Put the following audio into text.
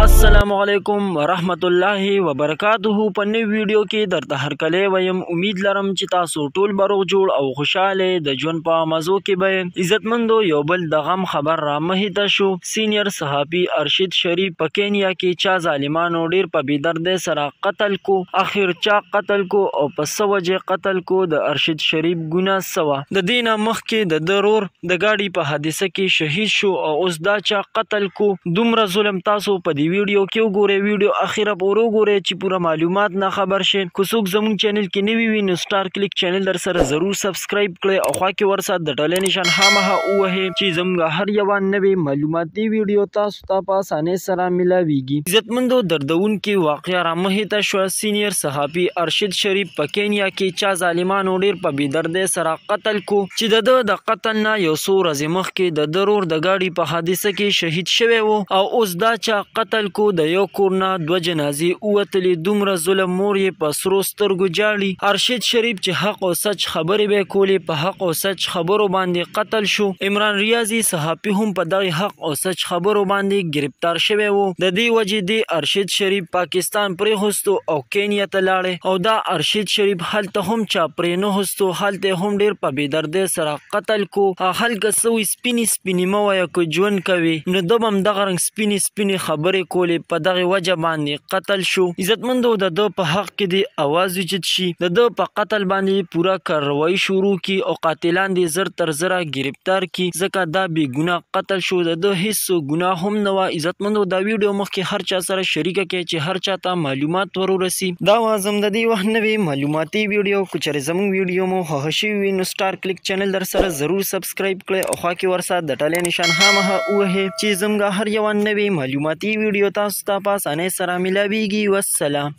अस्सलामुअलैकुम वरहमतुल्लाहि वबरकातुहु। په نوې ویډیو کې درته هرکلی ویم. امید لرم چې تاسو ټول به روغ جوړ او خوشحاله د ژوند په مزو کې به عزتمندو یو بل د غم خبر را مخې ته شو. سینیر صحافي ارشد شریف په کینیا کې چا ظالمانو ډیر په بېدردۍ سره قتل کو. اخر چا قتل کو او په څه وجې قتل کو؟ د ارشد شریف ګناه څه وه؟ د دې نه مخکې د ده ورور د ګاډي په حادثه کې شهید شو او اوس دا چا قتل کو. دومره ظلم تاسو په دې ویډیو کې وګورئ. ویډیو اخیره پورې وګورئ چې پوره معلومات نه خبر شئ. که څوک زموږ چینل کې نوي وي نو سټار کلیک چینل در سره ضرور سبسکرایب کړئ او خوا کې ورسره د ډالۍ نشان خامخا ووهئ چې زموږ هر یوه نوې معلوماتي ویډیو تاسو ته په اسانۍ سره میلاویږي. عزتمندو دردونکې واقعه را مخې ته شوه. سینیر صحافي ارشد شریف په کینیا کې چا ظالمانو ډیر په بېدردۍ سره قتل کو چې د ده د قتل نه یو څو ورځې مخکې د ده ورور د ګاډي په حادثه کې شهید شوی و او اوس دا چا قتل کو. د یو کور نه دوه جنازې ووتلې. دومره ظلم مور یې په سرو سترګو جاړي. ارشد شریف چې حق او سچ خبرې به کولې په حق او سچ خبرو باندې قتل شو. عمران ریاضي صحافي هم په دغه حق او سچ خبرو باندې گرفتار شوی و. د دې وجې د ارشد شریف پاکستان پرېښوستو او کینیا ته لاړې او دا ارشد شریف هلته هم چا پرې نه هوستو. هلته هم ډیر په بېدردۍ سره قتل کو. هلکه څه وایي سپینې سپینې مه وایه که ژوند کوي نو ده به همدغه رنګ سپینې سپینې خبرې کولې. په دغه وجه باندې قتل شو. عزتمندو د ده په حق کې د اواز اوچت شي. د ده په قتل باندې پوره کاروایي شروع کی او قاتلان دې زر تر زره گرفتار کی ځکه دا بې ګناه قتل شو. د ده هیڅ ګناه هم نه وه. عزتمندو دا ویډیو مخکې هر چا سره شریکه کړئ چې هر چا ته معلومات ورورسي. دا وازم د دې وخت نوې معلوماتي ویډیو که چېرې زموږ ویډیو مو خوښه شوي وي نو سټار کلیک چینل در سره ضرور سبسکرایب کړئ او خوا کې ورسره د ډالۍ نشان خامخا ووهئ چې زموږ هر یوه نوې معلوماتي ویډیو تاسو ته په اسانۍ سره میلاویږي. والسلام.